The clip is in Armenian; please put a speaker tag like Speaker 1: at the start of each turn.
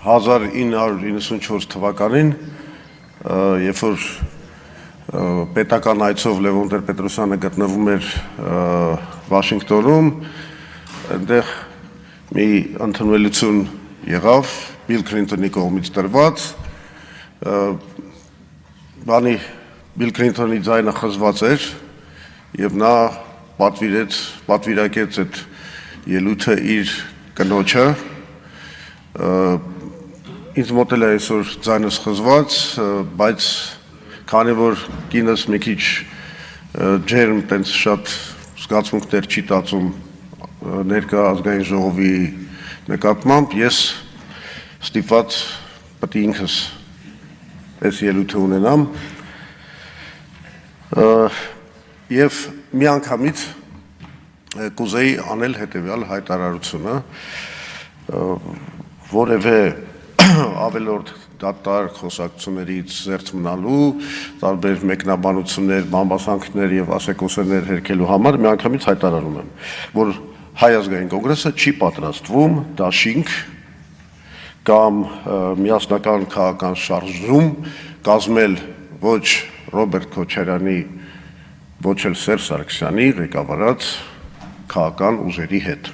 Speaker 1: 1994 թվականին, երբ որ պետական այցով Լևոն Տեր-Պետրոսյանը գտնվում էր Վաշինգտոնում, այնտեղ մի ընդունելություն եղավ Բիլ Քլինթոնի կողմից տրված, Բիլ Քլինթոնի ձայնը խզված էր եւ նա պատվիրակեց այդ ելույթը իր կնոջը, ինձ մոտ էլ է այսօր ձայնս խզված, բայց քանի որ կինս մի քիչ ջերմ տենց շատ զգացմունքներ չի տածում ներկա ազգային ժողովի նկատմամբ, ես ստիպված պետք է ինքս այս ելույթը ունենամ եւ միանգամից կուզեի անել հետեւյալ հայտարարությունը, որևէ ավելորդ դատարկ խոսակցություններից զերծ մնալու, տարբեր մեկնաբանություններ, բամբասանքներ եւ ասեկոսերներ հերքելու համար միանգամից հայտարարում եմ, որ Հայ ազգային կոնգրեսը չի պատրաստվում դաշինք կամ միասնական քաղաքական շարժում կազմել ոչ Ռոբերտ Քոչարյանի, ոչ էլ Սերժ Սարգսյանի ղեկավարած քաղաքական ուժերի հետ։